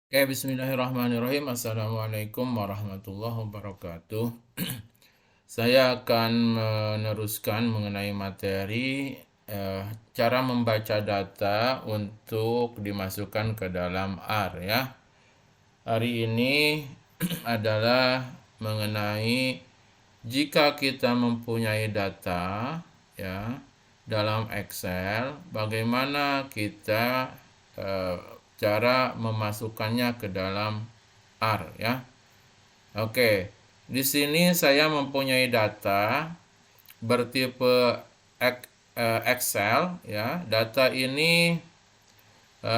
Oke, bismillahirrahmanirrahim. Assalamualaikum warahmatullahi wabarakatuh. Saya akan meneruskan mengenai materi cara membaca data untuk dimasukkan ke dalam R ya. Hari ini adalah mengenai jika kita mempunyai data ya dalam Excel, bagaimana kita cara memasukkannya ke dalam R ya. Oke, di sini saya mempunyai data bertipe Excel ya. Data ini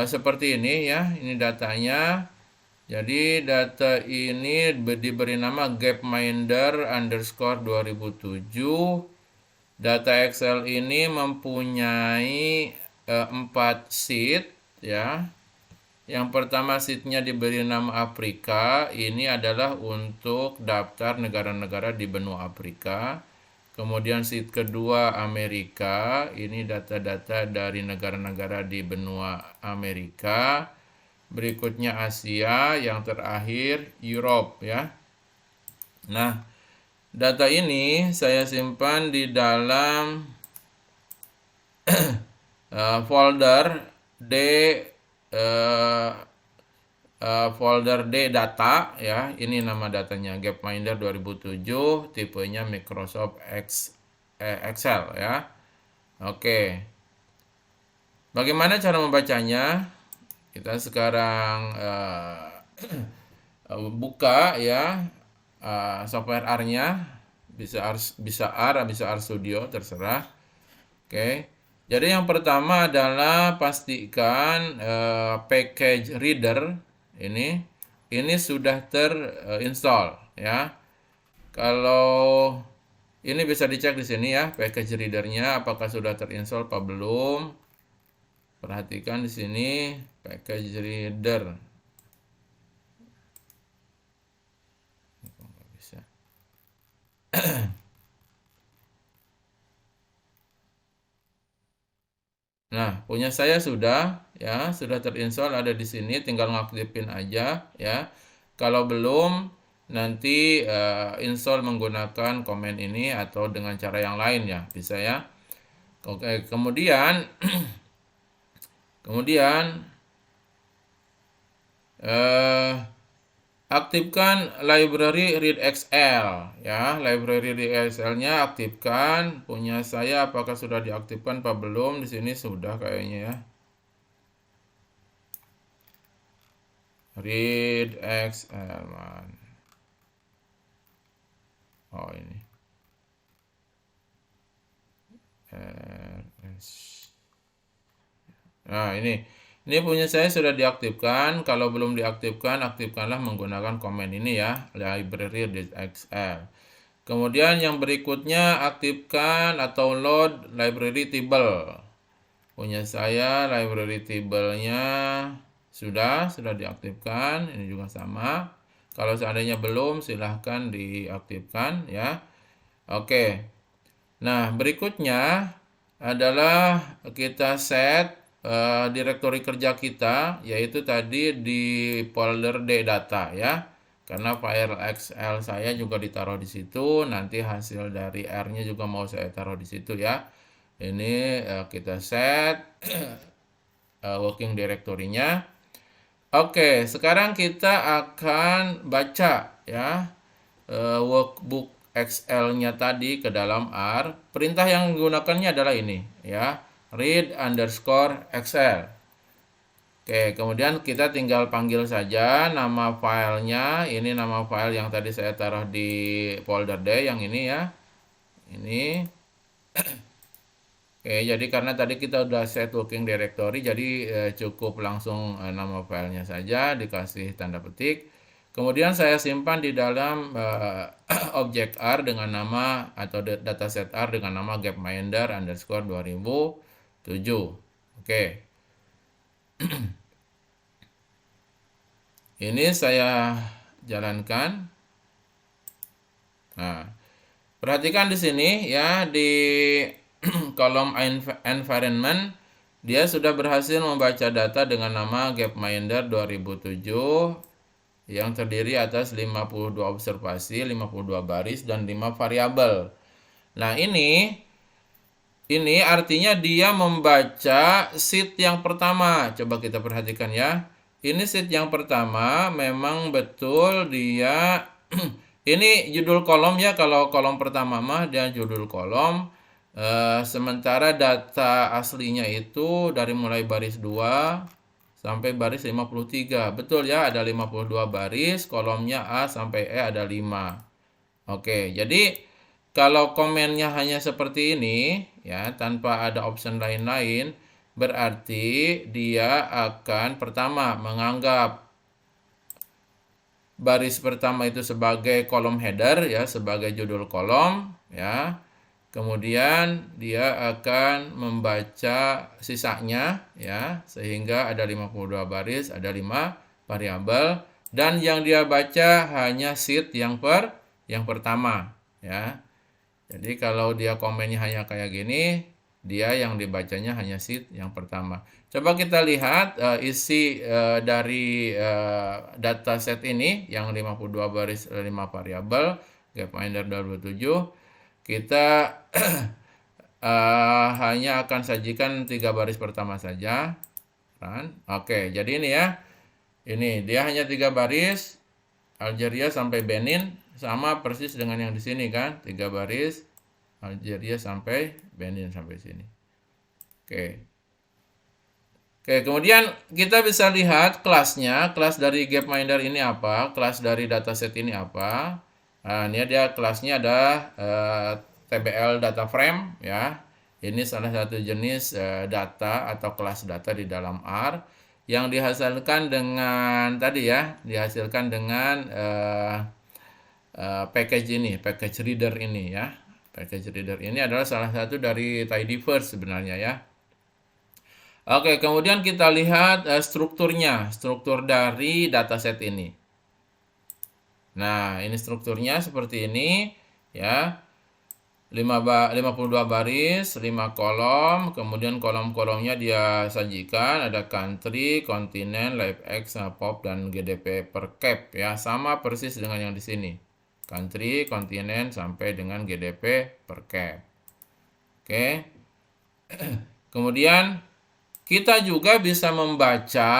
seperti ini ya. Ini datanya. Jadi data ini diberi nama Gapminder underscore 2007. Data Excel ini mempunyai 4 sheet ya. Yang pertama sheetnya diberi nama Afrika. Ini adalah untuk daftar negara-negara di benua Afrika. Kemudian sheet kedua Amerika. Ini data-data dari negara-negara di benua Amerika. Berikutnya Asia. Yang terakhir Europe ya. Nah, data ini saya simpan di dalam folder D folder D data ya. Ini nama datanya Gapminder 2007, tipenya Microsoft Excel ya. Oke. Bagaimana cara membacanya? Kita sekarang buka ya software R-nya, bisa R Studio, terserah. Oke. Jadi yang pertama adalah pastikan package reader ini sudah terinstall ya. Kalau ini bisa dicek di sini ya, package readernya apakah sudah terinstall apa belum. Perhatikan di sini package reader. Bisa. Nah, punya saya sudah ya, sudah terinstall, ada di sini, tinggal ngaktifin aja ya. Kalau belum, nanti install menggunakan komen ini atau dengan cara yang lain ya, bisa ya. Oke, kemudian aktifkan library readxl ya. Library readxl-nya aktifkan. Punya saya apakah sudah diaktifkan apa belum? Di sini sudah kayaknya ya. Readxl man. Oh ini. Nah ini punya saya sudah diaktifkan. Kalau belum diaktifkan, aktifkanlah menggunakan komen ini ya, library readxl. Kemudian yang berikutnya aktifkan atau load library table. Punya saya library table-nya sudah diaktifkan. Ini juga sama. Kalau seandainya belum, silahkan diaktifkan ya. Oke. Nah, berikutnya adalah kita set direktori kerja kita, yaitu tadi di folder D data ya. Karena file Excel saya juga ditaruh di situ, nanti hasil dari R-nya juga mau saya taruh di situ ya. Ini kita set working directory-nya. Oke, sekarang kita akan baca ya workbook Excel-nya tadi ke dalam R. Perintah yang menggunakannya adalah ini ya, read underscore Excel. Oke, kemudian kita tinggal panggil saja nama filenya. Ini nama file yang tadi saya taruh di folder D yang ini ya. Ini. Oke, jadi karena tadi kita udah set working directory, jadi cukup langsung nama filenya saja dikasih tanda petik. Kemudian saya simpan di dalam objek R dengan nama atau dataset R dengan nama Gapminder underscore 2007. Oke. Ini saya jalankan. Nah, perhatikan di sini ya, di kolom environment dia sudah berhasil membaca data dengan nama Gapminder 2007 yang terdiri atas 52 observasi, 52 baris, dan 5 variabel. Nah, ini artinya dia membaca sheet yang pertama. Coba kita perhatikan ya. Ini sheet yang pertama memang betul dia ini judul kolom ya. Kalau kolom pertama mah dia judul kolom. Sementara data aslinya itu dari mulai baris 2 sampai baris 53. Betul ya, ada 52 baris, kolomnya A sampai E ada 5. Oke, jadi kalau komennya hanya seperti ini ya, tanpa ada option lain-lain, berarti dia akan pertama menganggap baris pertama itu sebagai kolom header ya, sebagai judul kolom ya. Kemudian dia akan membaca sisanya ya, sehingga ada 52 baris, ada 5 variabel, dan yang dia baca hanya sheet yang pertama ya. Jadi kalau dia komennya hanya kayak gini, dia yang dibacanya hanya sheet yang pertama. Coba kita lihat isi dari dataset ini yang 52 baris 5 variabel Gapminder 2007. Kita hanya akan sajikan 3 baris pertama saja. Oke, jadi ini ya. Ini dia hanya 3 baris. Algeria sampai Benin sama persis dengan yang di sini kan, 3 baris. Algeria sampai Benin sampai sini. Oke. Oke, kemudian kita bisa lihat kelasnya. Kelas dari Gapminder ini apa? Kelas dari dataset ini apa? Nah, ini dia kelasnya ada TBL data frame ya. Ini salah satu jenis data atau kelas data di dalam R yang dihasilkan dengan tadi ya, dihasilkan dengan package ini, package reader ini ya. Package reader ini adalah salah satu dari tidyverse sebenarnya ya. Oke, kemudian kita lihat strukturnya, struktur dari dataset ini. Nah, ini strukturnya seperti ini ya. 52 baris, 5 kolom, kemudian kolom-kolomnya dia sajikan ada country, kontinen, LiveX, pop, dan GDP per cap ya, sama persis dengan yang di sini. Country, kontinen sampai dengan GDP per cap. Oke. Kemudian kita juga bisa membaca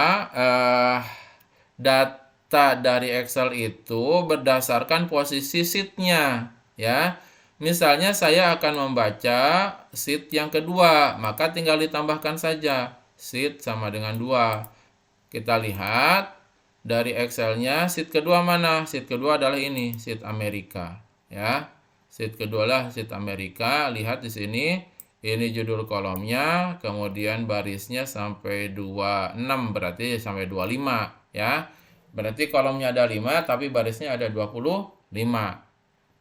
data dari Excel itu berdasarkan posisi sheet-nya ya. Misalnya saya akan membaca sheet yang kedua, maka tinggal ditambahkan saja sheet sama dengan 2. Kita lihat dari Excel-nya sheet kedua mana? Sheet kedua adalah ini, sheet Amerika ya. Sheet kedua lah sheet Amerika. Lihat di sini, ini judul kolomnya, kemudian barisnya sampai 26, berarti sampai 25 ya. Berarti kolomnya ada 5 tapi barisnya ada 25.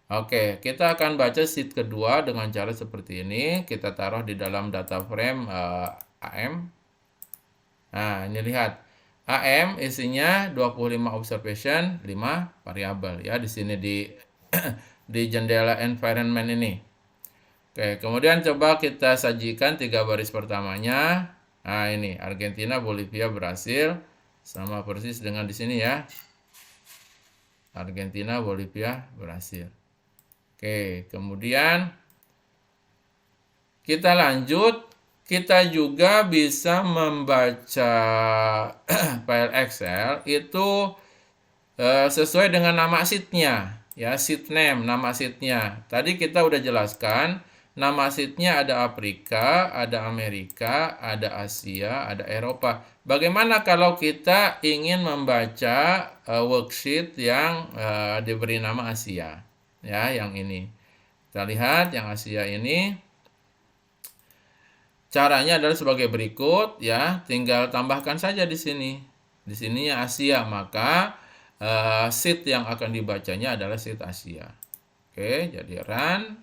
Oke, kita akan baca sheet kedua dengan cara seperti ini. Kita taruh di dalam data frame AM. Nah, ini lihat. AM isinya 25 observation, 5 variabel ya di sini di di jendela environment ini. Oke, kemudian coba kita sajikan 3 baris pertamanya. Nah, ini Argentina, Bolivia, Brasil sama persis dengan di sini ya. Argentina, Bolivia, Brasil. Oke, kemudian kita lanjut. Kita juga bisa membaca file Excel itu sesuai dengan nama sheet-nya. Ya, sheet name, nama sheet-nya. Tadi kita udah jelaskan, nama sheet-nya ada Afrika, ada Amerika, ada Asia, ada Eropa. Bagaimana kalau kita ingin membaca worksheet yang diberi nama Asia? Ya, yang ini. Kita lihat yang Asia ini. Caranya adalah sebagai berikut ya, tinggal tambahkan saja di sini. Di sininya Asia, maka sheet yang akan dibacanya adalah sheet Asia. Oke, jadi run.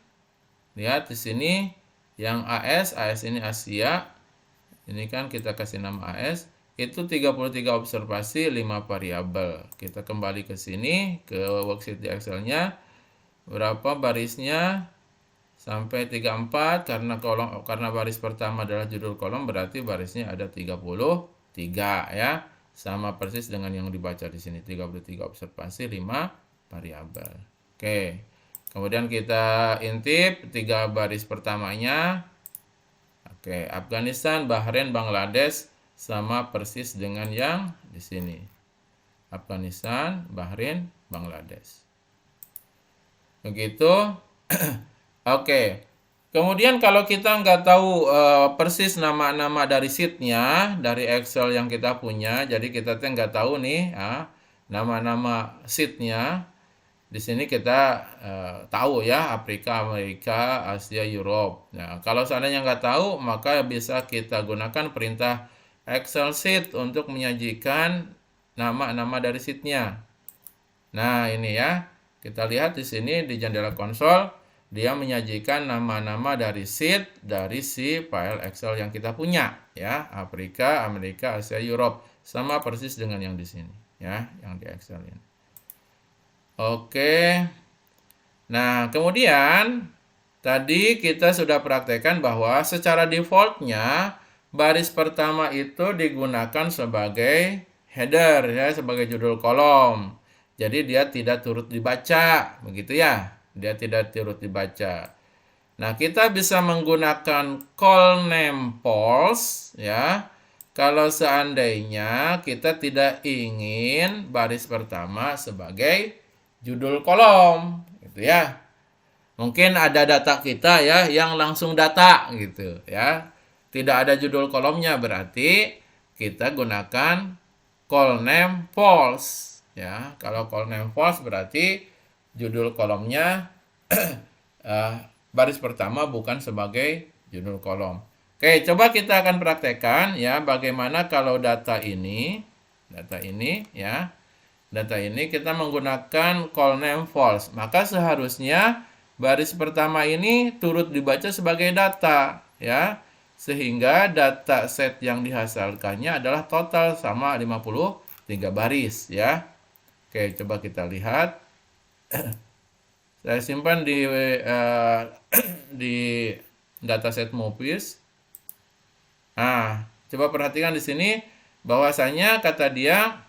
Lihat di sini yang AS ini Asia. Ini kan kita kasih nama AS. Itu 33 observasi, 5 variabel. Kita kembali ke sini, ke worksheet di Excel-nya. Berapa barisnya? sampai 34 karena baris pertama adalah judul kolom berarti barisnya ada 33 ya. Sama persis dengan yang dibaca di sini 33 observasi 5 variabel. Oke. Kemudian kita intip 3 baris pertamanya. Oke, Afghanistan, Bahrain, Bangladesh sama persis dengan yang di sini. Afghanistan, Bahrain, Bangladesh. Begitu. Oke. Kemudian kalau kita nggak tahu persis nama-nama dari sheet-nya, dari Excel yang kita punya, jadi kita nggak tahu nih nama-nama sheet-nya. Di sini kita tahu ya, Afrika, Amerika, Asia, Europe. Nah, kalau seandainya nggak tahu, maka bisa kita gunakan perintah Excel sheet untuk menyajikan nama-nama dari sheet-nya. Nah, ini ya. Kita lihat di sini di jendela konsol, dia menyajikan nama-nama dari sheet dari si file Excel yang kita punya ya, Afrika, Amerika, Asia, Europe, sama persis dengan yang di sini ya, yang di Excel ini. Oke. Nah, kemudian tadi kita sudah praktekkan bahwa secara defaultnya baris pertama itu digunakan sebagai header ya, sebagai judul kolom. Jadi dia tidak turut dibaca, begitu ya. Dia tidak turut dibaca. Nah, kita bisa menggunakan call name false ya. Kalau seandainya kita tidak ingin baris pertama sebagai judul kolom, gitu ya. Mungkin ada data kita ya yang langsung data gitu ya. Tidak ada judul kolomnya, berarti kita gunakan call name false ya. Kalau call name false berarti judul kolomnya baris pertama bukan sebagai judul kolom. Oke, coba kita akan praktekkan ya bagaimana kalau data ini ya. Data ini kita menggunakan call name false. Maka seharusnya baris pertama ini turut dibaca sebagai data ya. Sehingga data set yang dihasilkannya adalah total sama 53 baris ya. Oke, coba kita lihat. Saya simpan di dataset Movies. Nah, coba perhatikan di sini bahwasanya kata dia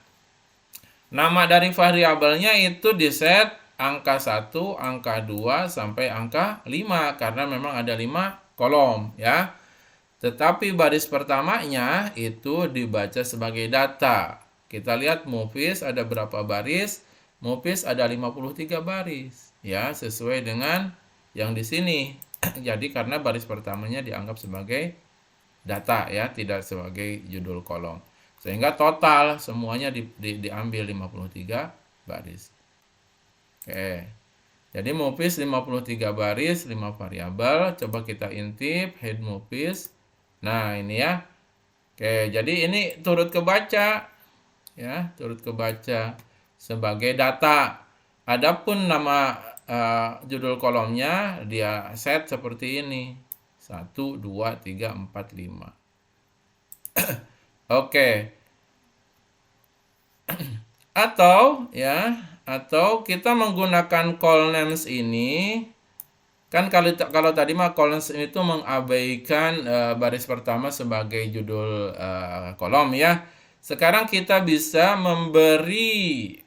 nama dari variabelnya itu di set angka 1, angka 2 sampai angka 5 karena memang ada 5 kolom ya. Tetapi baris pertamanya itu dibaca sebagai data. Kita lihat Movies ada berapa baris? Movies ada 53 baris ya, sesuai dengan yang di sini. Jadi karena baris pertamanya dianggap sebagai data ya, tidak sebagai judul kolom. Sehingga total semuanya diambil 53 baris. Oke. Jadi Movies 53 baris, 5 variabel. Coba kita intip head Movies. Nah, ini ya. Oke, jadi ini turut kebaca ya, turut kebaca sebagai data. Adapun nama judul kolomnya dia set seperti ini. 1, 2, 3, 4, 5. Oke. Atau kita menggunakan call names ini. Kan kalau tadi mah call names itu mengabaikan baris pertama sebagai judul kolom ya. Sekarang kita bisa memberi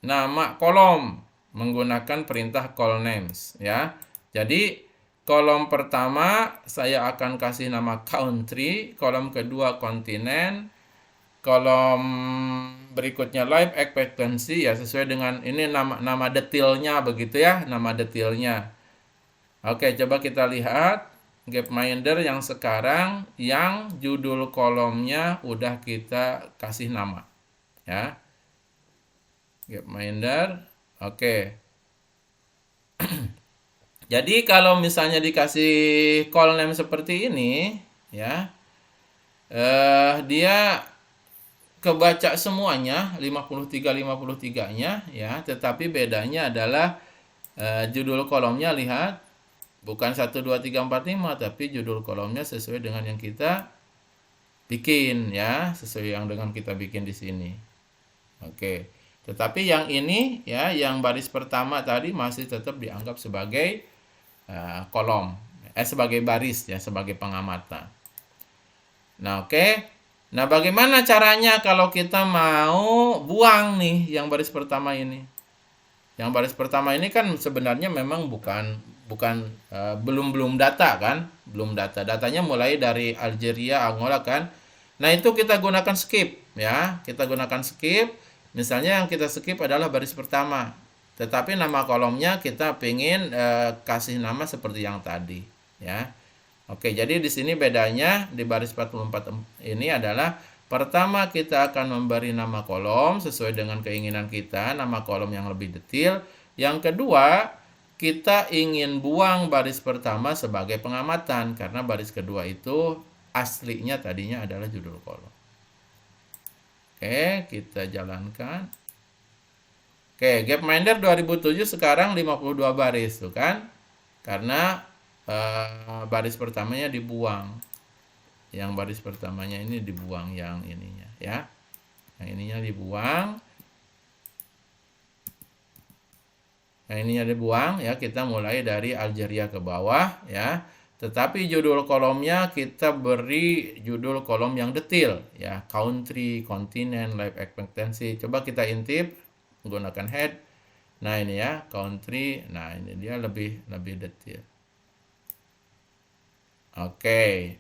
nama kolom menggunakan perintah call names ya. Jadi kolom pertama saya akan kasih nama country, kolom kedua kontinen, kolom berikutnya life expectancy ya, sesuai dengan ini nama detailnya begitu ya, nama detailnya. Oke, coba kita lihat Gapminder yang sekarang yang judul kolomnya udah kita kasih nama ya. Gapminder. Oke. Jadi kalau misalnya dikasih call name seperti ini ya, dia kebaca semuanya 53-53-nya ya, tetapi bedanya adalah judul kolomnya lihat bukan 1, 2, 3, 4, 5, tapi judul kolomnya sesuai dengan yang kita bikin ya, sesuai yang dengan kita bikin di sini. Oke. Tetapi yang ini ya, yang baris pertama tadi masih tetap dianggap sebagai kolom, sebagai baris ya, sebagai pengamatan. Nah, oke. Nah, bagaimana caranya kalau kita mau buang nih yang baris pertama ini? Yang baris pertama ini kan sebenarnya memang belum data kan? Belum data. Datanya mulai dari Algeria, Angola kan. Nah, itu kita gunakan skip ya. Kita gunakan skip. Misalnya yang kita skip adalah baris pertama. Tetapi nama kolomnya kita pengen kasih nama seperti yang tadi ya. Oke, jadi di sini bedanya di baris 44 ini adalah pertama kita akan memberi nama kolom sesuai dengan keinginan kita, nama kolom yang lebih detail. Yang kedua, kita ingin buang baris pertama sebagai pengamatan karena baris kedua itu aslinya tadinya adalah judul kolom. Oke, kita jalankan. Oke, Gapminder 2007 sekarang 52 baris tuh kan. Karena baris pertamanya dibuang. Yang baris pertamanya ini dibuang yang ininya ya. Yang ininya dibuang. Yang ininya dibuang ya, kita mulai dari Algeria ke bawah ya. Tetapi judul kolomnya kita beri judul kolom yang detail ya, country, continent, life expectancy. Coba kita intip menggunakan head. Nah, ini ya, country. Nah, ini dia lebih detail. Oke.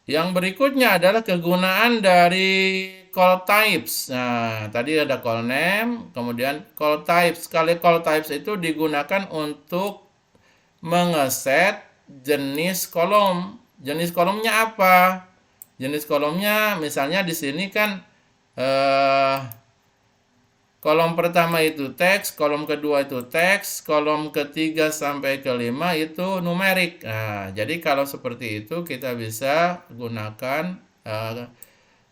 Yang berikutnya adalah kegunaan dari call types. Nah, tadi ada call name, kemudian call types. Sekali call types itu digunakan untuk mengeset jenis kolom. Jenis kolomnya apa? Jenis kolomnya misalnya di sini kan kolom pertama itu teks, kolom kedua itu teks, kolom ketiga sampai kelima itu numerik. Nah, jadi kalau seperti itu kita bisa gunakan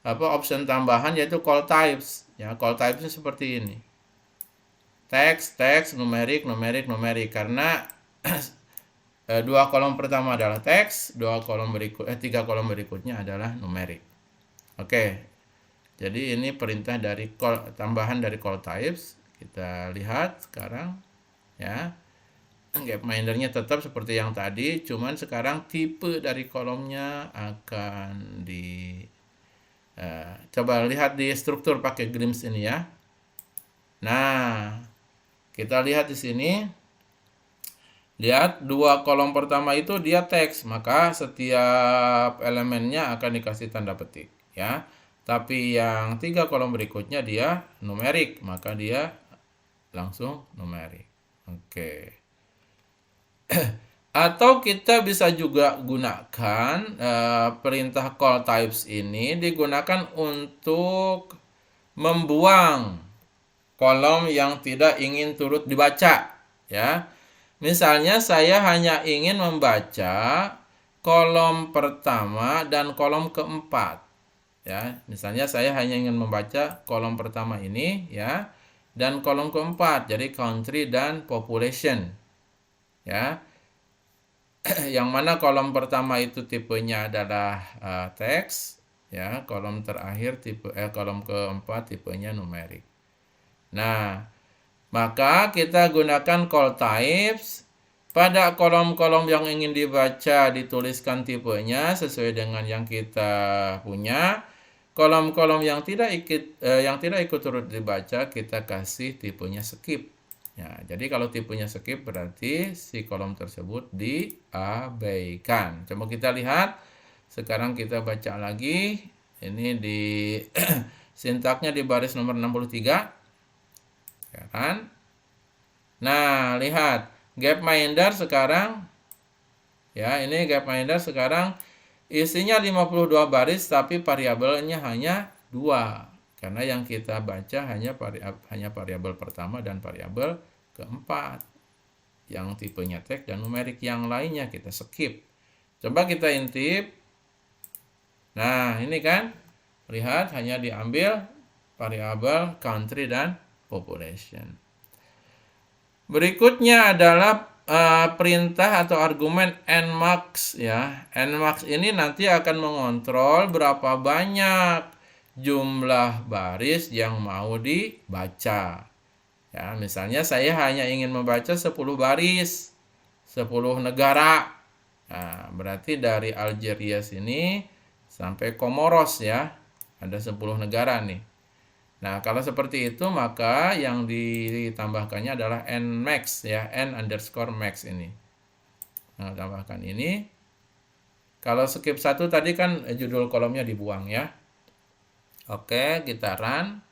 option tambahan yaitu call types. Ya, call typesnya seperti ini. Teks, teks, numerik, numerik, numerik. Karena dua kolom pertama adalah teks, tiga kolom berikutnya adalah numerik. Oke. Jadi ini perintah dari tambahan dari call types. Kita lihat sekarang ya. Gapmindernya tetap seperti yang tadi, cuman sekarang tipe dari kolomnya akan coba lihat di struktur pakai Grims ini ya. Nah, kita lihat di sini. Lihat dua kolom pertama itu dia teks, maka setiap elemennya akan dikasih tanda petik ya. Tapi yang tiga kolom berikutnya dia numerik, maka dia langsung numerik. Oke. Atau kita bisa juga gunakan perintah call types ini digunakan untuk membuang kolom yang tidak ingin turut dibaca ya. Misalnya saya hanya ingin membaca kolom pertama dan kolom keempat. Ya, misalnya saya hanya ingin membaca kolom pertama ini ya dan kolom keempat, jadi country dan population. Ya. Yang mana kolom pertama itu tipenya adalah teks ya, kolom terakhir kolom keempat tipenya numerik. Nah, maka kita gunakan call types. Pada kolom-kolom yang ingin dibaca dituliskan tipenya sesuai dengan yang kita punya. Kolom-kolom yang tidak ikut turut dibaca kita kasih tipenya skip. Ya, jadi kalau tipenya skip berarti si kolom tersebut diabaikan. Coba kita lihat. Sekarang kita baca lagi. Ini di sintaknya di baris nomor 63. Ya kan? Nah, lihat. Gapminder sekarang ya, ini Gapminder sekarang isinya 52 baris tapi variabelnya hanya 2. Karena yang kita baca hanya variabel pertama dan variabel keempat. Yang tipenya teks dan numerik, yang lainnya kita skip. Coba kita intip. Nah, ini kan lihat hanya diambil variabel country dan population. Berikutnya adalah perintah atau argumen nmax ya. Nmax ini nanti akan mengontrol berapa banyak jumlah baris yang mau dibaca. Ya, misalnya saya hanya ingin membaca 10 baris, 10 negara. Nah, berarti dari Algeria sini sampai Komoros ya. Ada 10 negara nih. Nah, kalau seperti itu maka yang ditambahkannya adalah nmax ya, n_max ini. Nah, tambahkan ini. Kalau skip 1 tadi kan judul kolomnya dibuang ya. Oke, kita run.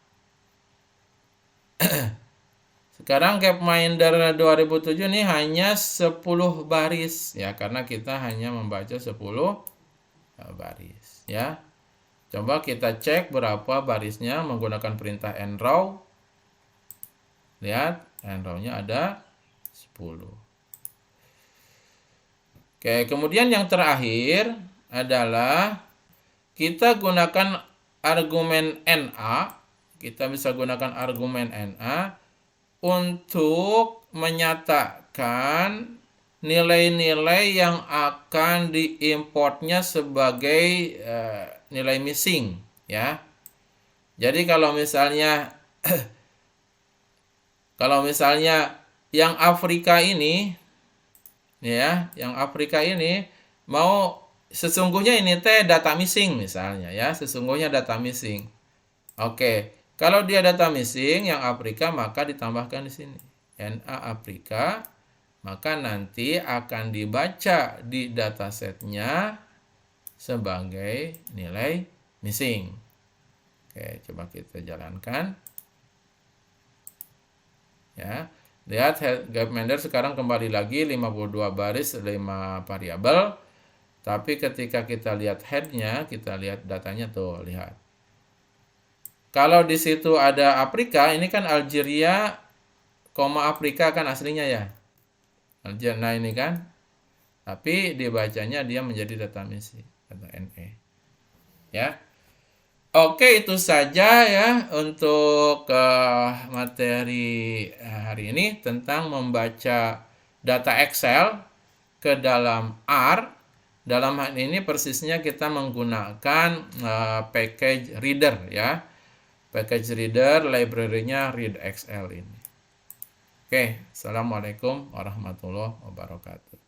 Sekarang Gapminder 2007 ini hanya 10 baris ya, karena kita hanya membaca 10 baris ya. Coba kita cek berapa barisnya menggunakan perintah nrow. Lihat, nrow-nya ada 10. Oke, kemudian yang terakhir adalah kita gunakan argumen NA. Kita bisa gunakan argumen NA untuk menyatakan nilai-nilai yang akan diimportnya sebagai nilai missing ya. Jadi kalau misalnya yang Afrika ini ya, yang Afrika ini mau sesungguhnya ini data missing misalnya ya, sesungguhnya data missing. Oke. Kalau dia data missing yang Afrika maka ditambahkan di sini NA Afrika, maka nanti akan dibaca di datasetnya sebagai nilai missing. Oke, coba kita jalankan. Ya, lihat Gapminder sekarang kembali lagi 52 baris 5 variabel. Tapi ketika kita lihat headnya, kita lihat datanya tuh, lihat. Kalau di situ ada Afrika, ini kan Algeria, Afrika kan aslinya ya. Algeria, nah ini kan. Tapi dibacanya dia menjadi data missing atau NE. Ya. Oke, itu saja ya untuk materi hari ini tentang membaca data Excel ke dalam R. Dalam hal ini persisnya kita menggunakan package reader ya. Package reader library-nya readxl ini. Oke, assalamualaikum warahmatullahi wabarakatuh.